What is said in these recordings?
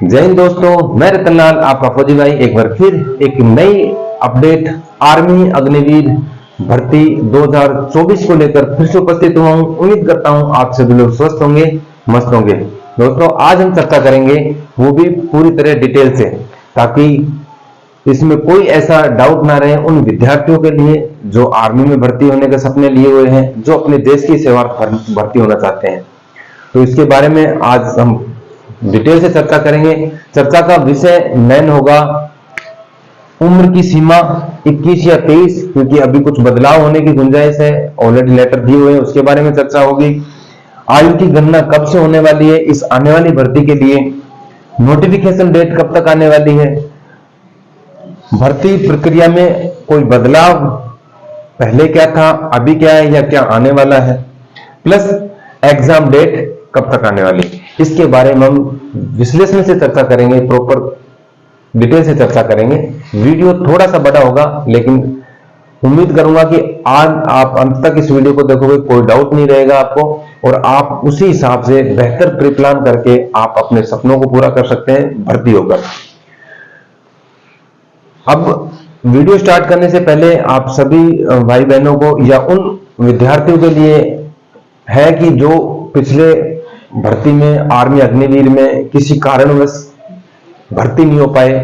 जय हिंद दोस्तों, मैं रतनलाल आपका फौजी भाई एक बार फिर एक नई अपडेट आर्मी अग्निवीर भर्ती 2024 को लेकर फिर से उपस्थित हुआ हूं। उम्मीद करता हूं आप सभी लोग स्वस्थ होंगे, मस्त होंगे। दोस्तों आज हम चर्चा करेंगे वो भी पूरी तरह डिटेल से, ताकि इसमें कोई ऐसा डाउट ना रहे उन विद्यार्थियों के लिए जो आर्मी में भर्ती होने के सपने लिए हुए हैं, जो अपने देश की सेवा भर्ती होना चाहते हैं। तो इसके बारे में आज हम डिटेल से चर्चा करेंगे। चर्चा का विषय मेन होगा उम्र की सीमा 21 या 23, क्योंकि अभी कुछ बदलाव होने की गुंजाइश है। ऑलरेडी लेटर दिए हुए हैं, उसके बारे में चर्चा होगी। आयु की गणना कब से होने वाली है इस आने वाली भर्ती के लिए, नोटिफिकेशन डेट कब तक आने वाली है, भर्ती प्रक्रिया में कोई बदलाव पहले क्या था अभी क्या है या क्या आने वाला है, प्लस एग्जाम डेट कब तक आने वाली, इसके बारे में हम विश्लेषण से चर्चा करेंगे, प्रॉपर डिटेल से चर्चा करेंगे। वीडियो थोड़ा सा बड़ा होगा, लेकिन उम्मीद करूंगा कि आज आप अंत तक इस वीडियो को देखोगे, कोई डाउट नहीं रहेगा आपको, और आप उसी हिसाब से बेहतर प्री प्लान करके आप अपने सपनों को पूरा कर सकते हैं भर्ती होकर। अब वीडियो स्टार्ट करने से पहले आप सभी भाई बहनों को या उन विद्यार्थियों के लिए है कि जो पिछले भर्ती में आर्मी अग्निवीर में किसी कारणवश भर्ती नहीं हो पाए,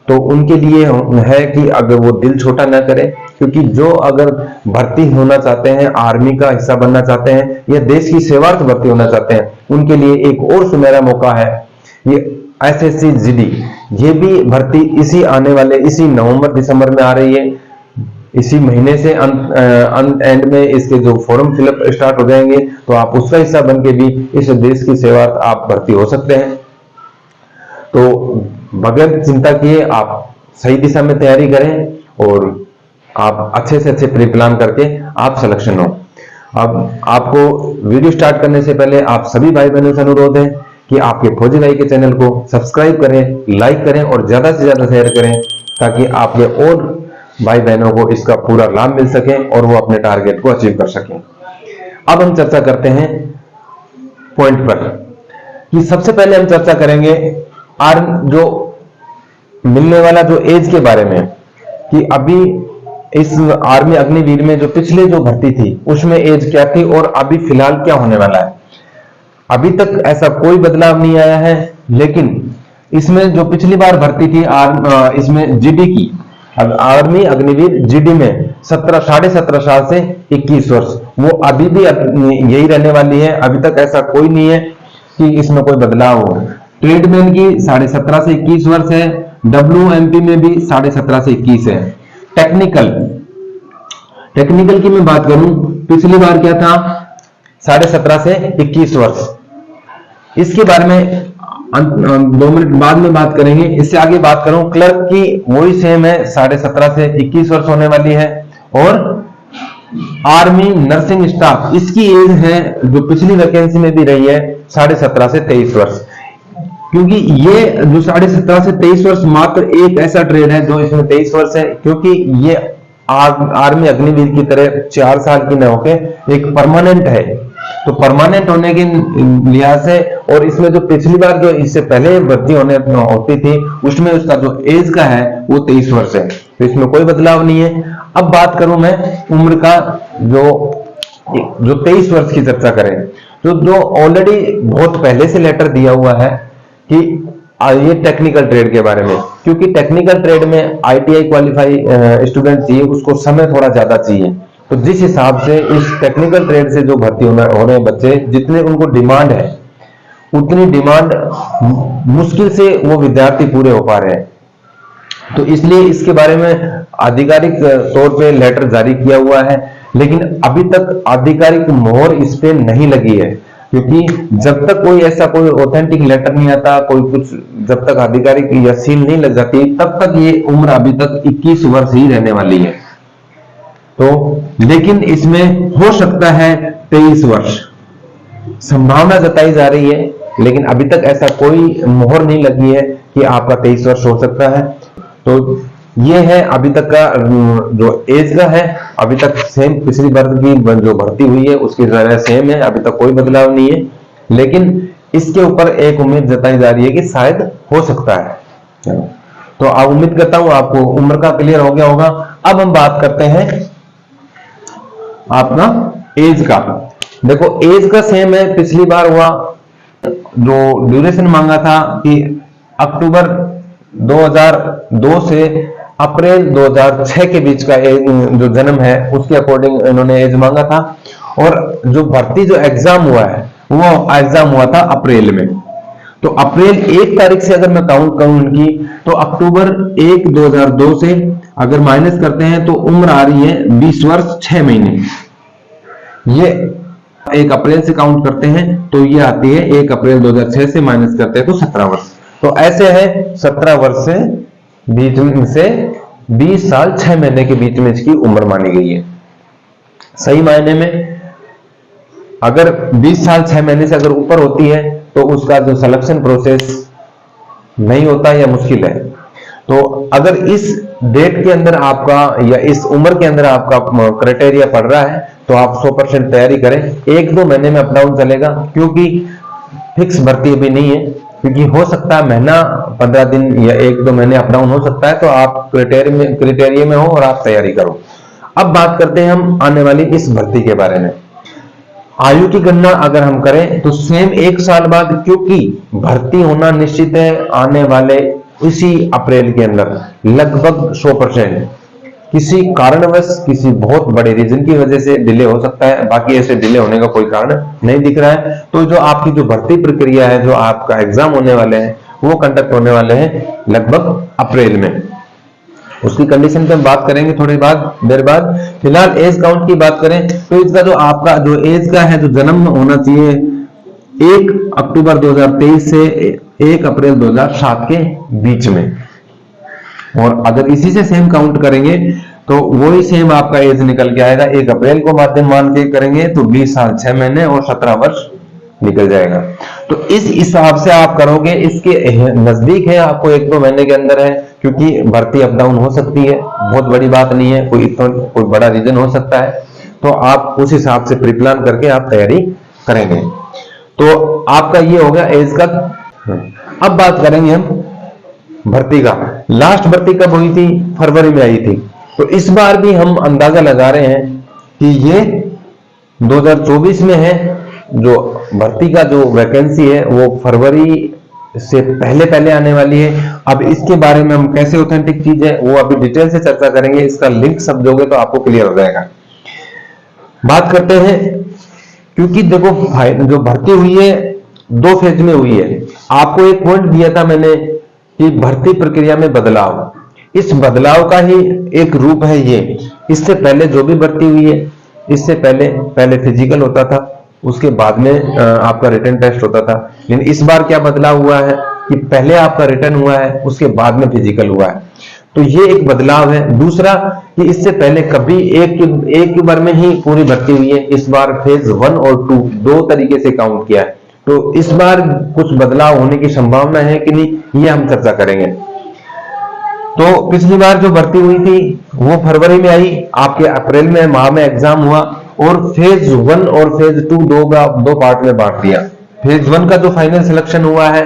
तो उनके लिए है कि अगर वो दिल छोटा ना करें, क्योंकि जो अगर भर्ती होना चाहते हैं, आर्मी का हिस्सा बनना चाहते हैं या देश की सेवार्थ भर्ती होना चाहते हैं, उनके लिए एक और सुनहरा मौका है। ये एसएससी जीडी, ये भी भर्ती इसी आने वाले इसी नवंबर दिसंबर में आ रही है। इसी महीने से एंड में इसके जो फॉर्म फिलअप स्टार्ट हो जाएंगे, तो आप उसका हिस्सा बन के भी इस देश की सेवा आप भर्ती हो सकते हैं। तो बगैर चिंता किए आप सही दिशा में तैयारी करें और आप अच्छे से अच्छे प्री प्लान करके आप सिलेक्शन हो। अब आपको वीडियो स्टार्ट करने से पहले आप सभी भाई बहनों से अनुरोध है कि आपके फौजी भाई के चैनल को सब्सक्राइब करें, लाइक करें और ज्यादा से ज्यादा शेयर करें, ताकि आपके और भाई बहनों को इसका पूरा लाभ मिल सके और वो अपने टारगेट को अचीव कर सकें। अब हम चर्चा करते हैं पॉइंट पर, कि सबसे पहले हम चर्चा करेंगे जो मिलने वाला जो एज के बारे में, कि अभी इस आर्मी अग्निवीर में जो पिछले जो भर्ती थी उसमें एज क्या थी और अभी फिलहाल क्या होने वाला है। अभी तक ऐसा कोई बदलाव नहीं आया है, लेकिन इसमें जो पिछली बार भर्ती थी इसमें जीडी की, आर्मी अग्निवीर जीडी में 17.5 साल से 21 वर्ष, वो अभी भी यही रहने वाली है। अभी तक ऐसा कोई नहीं है कि इसमें कोई बदलाव हो। ट्रेडमैन की 17.5 से 21 वर्ष है, WMP में भी 17.5 से 21 है। टेक्निकल की मैं बात करूं, पिछली बार क्या था 17.5 से 21 वर्ष। इसके बारे में 2 मिनट बाद में बात करेंगे। इससे आगे बात करूं, क्लर्क की वही सेम है, 17.5 से 21 वर्ष होने वाली है। और आर्मी नर्सिंग स्टाफ, इसकी एज है जो पिछली वैकेंसी में भी रही है 17.5 से 23 वर्ष। क्योंकि ये जो 17.5 से 23 वर्ष मात्र एक ऐसा ट्रेड है जो इसमें 23 वर्ष है, क्योंकि ये आर्मी अग्निवीर की तरह 4 साल की न होकर एक परमानेंट है। तो परमानेंट होने के लिहाज से, और इसमें जो पिछली बार जो इससे पहले भर्ती होती थी उसमें उसका जो एज का है वो 23 वर्ष है, तो इसमें कोई बदलाव नहीं है। अब बात करूं मैं उम्र का, जो 23 वर्ष की चर्चा करें, तो जो ऑलरेडी बहुत पहले से लेटर दिया हुआ है कि ये टेक्निकल ट्रेड के बारे में, क्योंकि टेक्निकल ट्रेड में ITI क्वालिफाई स्टूडेंट चाहिए, उसको समय थोड़ा ज्यादा चाहिए। तो जिस हिसाब से इस टेक्निकल ट्रेड से जो भर्ती हो रहे हैं बच्चे, जितने उनको डिमांड है उतनी डिमांड मुश्किल से वो विद्यार्थी पूरे हो पा रहे हैं। तो इसलिए इसके बारे में आधिकारिक तौर पे लेटर जारी किया हुआ है, लेकिन अभी तक आधिकारिक मोहर इस पे नहीं लगी है, क्योंकि जब तक कोई ऐसा कोई ऑथेंटिक लेटर नहीं आता, कोई कुछ जब तक आधिकारिक या सील नहीं लग जाती, तब तक ये उम्र अभी तक 21 वर्ष ही रहने वाली है। तो लेकिन इसमें हो सकता है 23 वर्ष, संभावना जताई जा रही है, लेकिन अभी तक ऐसा कोई मोहर नहीं लगी है कि आपका 23 वर्ष हो सकता है। तो ये है अभी तक का जो एज का है, अभी तक सेम पिछली बार की जो भर्ती हुई है उसकी तरह सेम है, अभी तक कोई बदलाव नहीं है। लेकिन इसके ऊपर एक उम्मीद जताई जा रही है कि शायद हो सकता है। तो आप उम्मीद करता हूं आपको उम्र का क्लियर हो गया होगा। अब हम बात करते हैं आपका एज का। देखो एज का सेम है, पिछली बार हुआ जो ड्यूरेशन मांगा था कि अक्टूबर 2002 से अप्रैल 2006 के बीच का जो जन्म है उसके अकॉर्डिंग इन्होंने एज मांगा था। और जो भर्ती जो एग्जाम हुआ है वो एग्जाम हुआ था अप्रैल में। तो अप्रैल 1 तारीख से अगर मैं काउंट करूं इनकी, तो अक्टूबर 1 2002 से अगर माइनस करते हैं तो उम्र आ रही है 20 वर्ष 6 महीने। ये 1 अप्रैल से काउंट करते हैं तो ये आती है 1 अप्रैल 2006 से माइनस करते हैं तो 17 वर्ष। तो ऐसे है 17 वर्ष से बीच में से 20 साल 6 महीने के बीच में इसकी उम्र मानी गई है। सही मायने में अगर 20 साल 6 महीने से अगर ऊपर होती है तो उसका जो सिलेक्शन प्रोसेस नहीं होता या मुश्किल है। तो अगर इस डेट के अंदर आपका या इस उम्र के अंदर आपका क्राइटेरिया पड़ रहा है तो आप 100% तैयारी करें। 1-2 महीने में अप डाउन चलेगा क्योंकि फिक्स भर्ती अभी नहीं है, क्योंकि हो सकता है महीना 15 दिन या 1-2 महीने अप डाउन हो सकता है। तो आप क्राइटेरिया में हो और आप तैयारी करो। अब बात करते हैं हम आने वाली इस भर्ती के बारे में। आयु की गणना अगर हम करें तो सेम 1 साल बाद, क्योंकि भर्ती होना निश्चित है आने वाले इसी अप्रैल के अंदर लगभग 100%। किसी कारणवश किसी बहुत बड़े रीजन की वजह से डिले हो सकता है, बाकी ऐसे डिले होने का कोई कारण नहीं दिख रहा है। तो जो आपकी जो भर्ती प्रक्रिया है, जो आपका एग्जाम होने वाले हैं वो कंडक्ट होने वाले हैं लगभग अप्रैल में। उसकी कंडीशन पे हम बात करेंगे थोड़ी देर बाद। फिलहाल एज काउंट की बात करें तो इसका जो आपका जो एज का है, जो जन्म होना चाहिए 1 अक्टूबर 2023 से 1 अप्रैल 2007 के बीच में। और अगर इसी से सेम काउंट करेंगे तो वही सेम आपका एज निकल के आएगा। 1 अप्रैल को माध्यम मान के करेंगे तो 20 साल 6 महीने और 17 वर्ष निकल जाएगा। तो इस हिसाब से आप करोगे, इसके नजदीक है, आपको 1-2 महीने के अंदर है, क्योंकि भर्ती अप डाउन हो सकती है, बहुत बड़ी बात नहीं है, कोई बड़ा रीजन हो सकता है। तो आप उस हिसाब से प्री प्लान करके आप तैयारी करेंगे। तो आपका ये हो गया एज का। अब बात करेंगे हम भर्ती का। लास्ट भर्ती कब हुई थी? फरवरी में आई थी। तो इस बार भी हम अंदाजा लगा रहे हैं कि ये 2024 में है। जो भर्ती का जो वैकेंसी है वो फरवरी से पहले आने वाली है। अब इसके बारे में हम कैसे ऑथेंटिक चीज है वो अभी डिटेल से चर्चा करेंगे। इसका लिंक सब दोगे तो आपको क्लियर हो जाएगा। बात करते हैं, क्योंकि देखो जो भर्ती हुई है 2 फेज में हुई है। आपको एक पॉइंट दिया था मैंने कि भर्ती प्रक्रिया में बदलाव, इस बदलाव का ही एक रूप है ये। इससे पहले जो भी भर्ती हुई है, इससे पहले फिजिकल होता था, उसके बाद में आपका रिटन टेस्ट होता था। लेकिन इस बार क्या बदलाव हुआ है कि पहले आपका रिटन हुआ है, उसके बाद में फिजिकल हुआ है। तो ये एक बदलाव है। दूसरा कि इससे पहले कभी एक बार में ही पूरी भर्ती हुई है। इस बार फेज 1 और 2 दो तरीके से काउंट किया है। तो इस बार कुछ बदलाव होने की संभावना है कि नहीं, ये हम चर्चा करेंगे। तो पिछली बार जो भर्ती हुई थी वो फरवरी में आई, आपके अप्रैल में माह में एग्जाम हुआ और फेज 1 और फेज 2 दो पार्ट में बांट दिया। फेज 1 का जो फाइनल सिलेक्शन हुआ है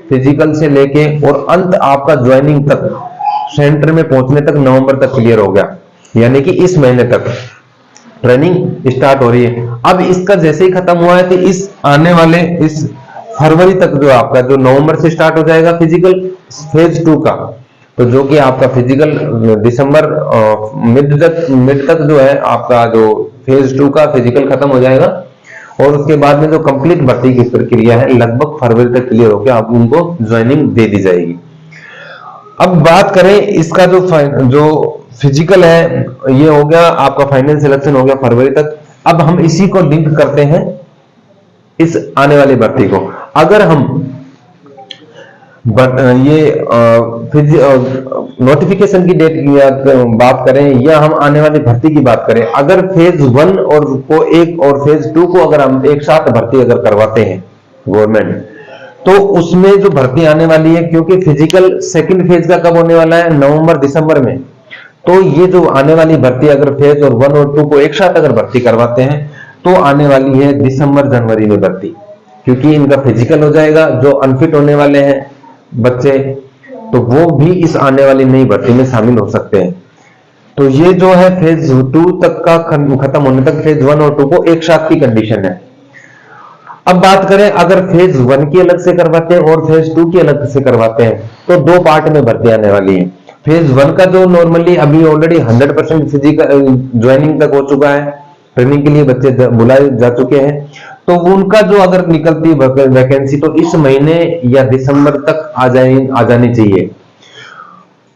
फिजिकल से लेके और अंत आपका ज्वाइनिंग तक, सेंटर में पहुंचने तक नवंबर तक क्लियर हो गया। यानी कि इस महीने तक ट्रेनिंग स्टार्ट हो रही है। अब इसका जैसे ही खत्म हुआ है तो इस आने वाले इस फरवरी तक जो आपका जो नवंबर से स्टार्ट हो जाएगा फिजिकल फेज 2 का। तो जो कि आपका फिजिकल दिसंबर मिड तक जो है आपका जो फेज 2 का फिजिकल खत्म हो जाएगा। और उसके बाद में जो कंप्लीट भर्ती की प्रक्रिया है लगभग फरवरी तक क्लियर होकर आप उनको ज्वाइनिंग दे दी जाएगी। अब बात करें इसका जो फिजिकल है, ये हो गया आपका फाइनल सिलेक्शन हो गया फरवरी तक। अब हम इसी को लिंक करते हैं इस आने वाली भर्ती को। अगर हम ये नोटिफिकेशन की डेट की बात करें या हम आने वाली भर्ती की बात करें, अगर फेज 1 और को एक और फेज 2 को अगर हम एक साथ भर्ती अगर करवाते हैं गवर्नमेंट, तो उसमें जो भर्ती आने वाली है, क्योंकि फिजिकल सेकंड फेज का कब होने वाला है? नवंबर दिसंबर में। तो ये जो आने वाली भर्ती अगर फेज और 1 और 2 को एक साथ अगर भर्ती करवाते हैं तो आने वाली है दिसंबर जनवरी में भर्ती, क्योंकि इनका फिजिकल हो जाएगा। जो अनफिट होने वाले हैं बच्चे, तो वो भी इस आने वाली नई भर्ती में शामिल हो सकते हैं। तो ये जो है फेज 2 तक का खत्म होने तक फेज 1 और 2 को एक साथ की कंडीशन है। अब बात करें अगर फेज 1 की अलग से करवाते हैं और फेज 2 की अलग से करवाते हैं, तो दो पार्ट में भर्ती आने वाली है। फेज 1 का जो नॉर्मली अभी ऑलरेडी 100% फिजिकल ज्वाइनिंग तक हो चुका है, ट्रेनिंग के लिए बच्चे बुलाए जा चुके हैं, तो उनका जो अगर निकलती वैकेंसी तो इस महीने या दिसंबर तक आ जानी चाहिए।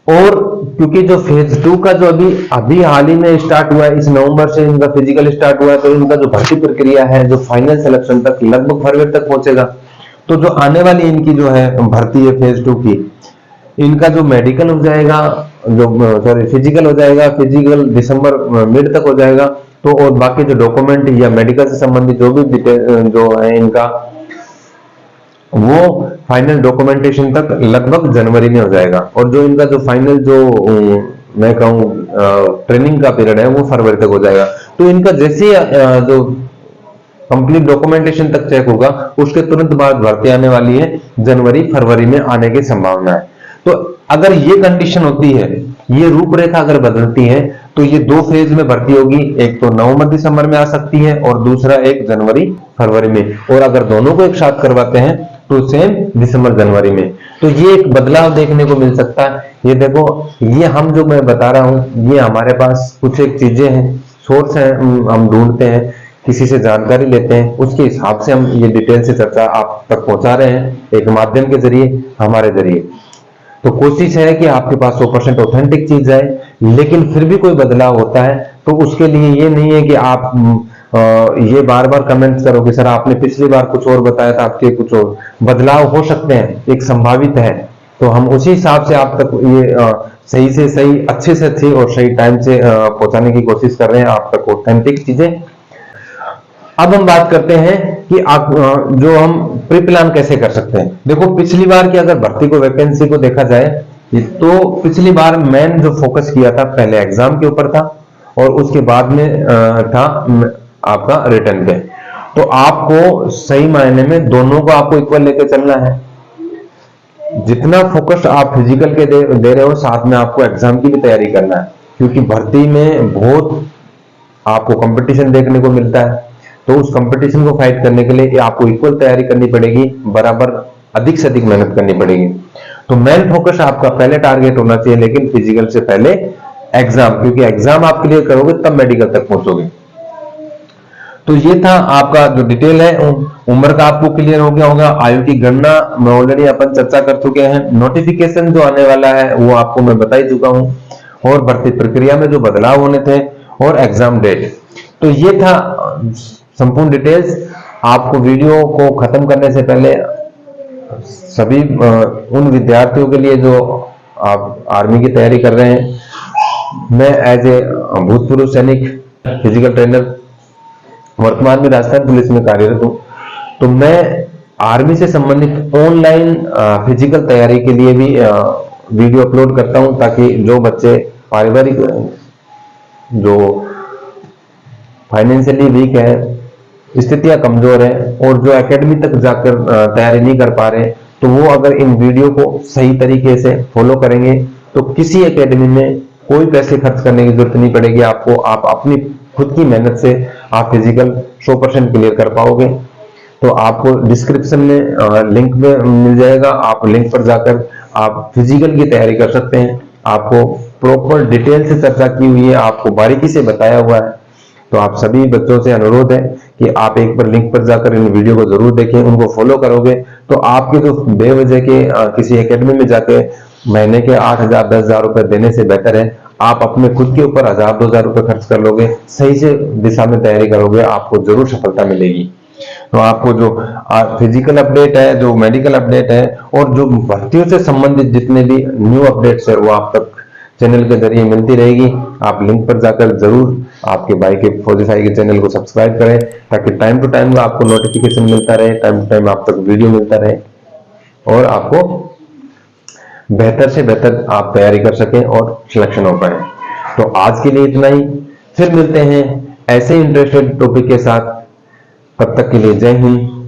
और क्योंकि जो फेज 2 का जो अभी हाल ही में स्टार्ट हुआ है, इस नवंबर से इनका फिजिकल स्टार्ट हुआ है, तो इनका जो भर्ती प्रक्रिया है जो फाइनल सिलेक्शन तक लगभग फरवरी तक पहुंचेगा। तो जो आने वाली इनकी जो है भर्ती है फेज 2 की, इनका जो मेडिकल हो जाएगा, जो फिजिकल हो जाएगा, फिजिकल दिसंबर मिड तक हो जाएगा। तो और बाकी जो डॉक्यूमेंट या मेडिकल से संबंधित जो भी डिटेल जो है इनका, वो फाइनल डॉक्यूमेंटेशन तक लगभग जनवरी में हो जाएगा। और जो इनका जो फाइनल जो मैं कहूँ ट्रेनिंग का पीरियड है वो फरवरी तक हो जाएगा। तो इनका जैसे जो कंप्लीट डॉक्यूमेंटेशन तक चेक होगा, उसके तुरंत बाद भर्ती आने वाली है, जनवरी फरवरी में आने की संभावना है। तो अगर ये कंडीशन होती है, ये रूपरेखा अगर बदलती है, तो ये दो फेज में भर्ती होगी, एक तो नवंबर दिसंबर में आ सकती है और दूसरा एक जनवरी फरवरी में। और अगर दोनों को एक साथ करवाते हैं तो सेम दिसंबर जनवरी में। तो ये एक बदलाव देखने को मिल सकता है। ये देखो, ये हम जो मैं बता रहा हूं, ये हमारे पास कुछ एक चीजें हैं, सोर्स हैं, हम ढूंढते हैं, किसी से जानकारी लेते हैं, उसके हिसाब से हम ये डिटेल से चर्चा आप तक पहुंचा रहे हैं, एक माध्यम के जरिए, हमारे जरिए। तो कोशिश है कि आपके पास 100% ऑथेंटिक चीज है, लेकिन फिर भी कोई बदलाव होता है तो उसके लिए ये नहीं है कि आप ये बार बार कमेंट करो कि सर आपने पिछली बार कुछ और बताया था, आपके कुछ और बदलाव हो सकते हैं, एक संभावित है। तो हम उसी हिसाब से आप तक ये सही से सही, अच्छे से अच्छी और सही टाइम से पहुंचाने की कोशिश कर रहे हैं आप तक ऑथेंटिक चीजें। अब हम बात करते हैं कि आप जो हम प्री प्लान कैसे कर सकते हैं। देखो, पिछली बार की अगर भर्ती को वैकेंसी को देखा जाए, तो पिछली बार मैंने जो फोकस किया था पहले एग्जाम के ऊपर था और उसके बाद में था आपका रिटर्न पे। तो आपको सही मायने में दोनों को आपको इक्वल लेके चलना है। जितना फोकस आप फिजिकल के दे रहे हो, साथ में आपको एग्जाम की भी तैयारी करना है, क्योंकि भर्ती में बहुत आपको कंपटीशन देखने को मिलता है। तो उस कंपटीशन को फाइट करने के लिए आपको इक्वल तैयारी करनी पड़ेगी, बराबर अधिक से अधिक मेहनत करनी पड़ेगी। तो मेन फोकस आपका पहले टारगेट होना चाहिए, लेकिन फिजिकल से पहले एग्जाम, क्योंकि एग्जाम आप क्लियर करोगे तब मेडिकल तक पहुंचोगे। तो ये था आपका जो डिटेल है, उम्र का आपको क्लियर हो गया होगा। आयु की गणना में ऑलरेडी अपन चर्चा कर चुके हैं। नोटिफिकेशन जो आने वाला है वो आपको मैं बता ही चुका हूं, और भर्ती प्रक्रिया में जो बदलाव होने थे, और एग्जाम डेट। तो ये था संपूर्ण डिटेल्स। आपको वीडियो को खत्म करने से पहले सभी उन विद्यार्थियों के लिए जो आप आर्मी की तैयारी कर रहे हैं, मैं एज ए भूतपूर्व सैनिक, फिजिकल ट्रेनर, वर्तमान में राजस्थान पुलिस में कार्यरत हूं, तो मैं आर्मी से संबंधित ऑनलाइन फिजिकल तैयारी के लिए भी वीडियो अपलोड करता हूं, ताकि जो बच्चे पारिवारिक, जो फाइनेंशियली वीक है, स्थितियां कमजोर है, और जो एकेडमी तक जाकर तैयारी नहीं कर पा रहे, तो वो अगर इन वीडियो को सही तरीके से फॉलो करेंगे तो किसी एकेडमी में कोई पैसे खर्च करने की जरूरत नहीं पड़ेगी आपको। आप अपनी खुद की मेहनत से आप फिजिकल 100% क्लियर कर पाओगे। तो आपको डिस्क्रिप्शन में लिंक में मिल जाएगा, आप लिंक पर जाकर आप फिजिकल की तैयारी कर सकते हैं। आपको प्रॉपर डिटेल से चर्चा की हुई है, आपको बारीकी से बताया हुआ है। तो आप सभी बच्चों से अनुरोध है कि आप एक बार लिंक पर जाकर इन वीडियो को जरूर देखें, उनको फॉलो करोगे तो आपके जो बेवजह के किसी एकेडमी में जाके महीने के 8,000 10,000 रुपए देने से बेहतर है आप अपने खुद के ऊपर 1,000-2,000 रुपए खर्च कर लोगे, सही से दिशा में तैयारी करोगे, आपको जरूर सफलता मिलेगी। तो आपको जो फिजिकल अपडेट है, जो मेडिकल अपडेट है, और जो भर्तियों से संबंधित जितने भी न्यू अपडेट्स है, वो आप तक चैनल के जरिए मिलती रहेगी। आप लिंक पर जाकर जरूर आपके भाई के फौजी साई के चैनल को सब्सक्राइब करें, ताकि टाइम टू टाइम आपको नोटिफिकेशन मिलता रहे, टाइम टू टाइम आप तक वीडियो मिलता रहे, और आपको बेहतर से बेहतर आप तैयारी कर सकें और सिलेक्शन हो पाए। तो आज के लिए इतना ही, फिर मिलते हैं ऐसे इंटरेस्टेड टॉपिक के साथ। तब तक के लिए जय हिंद,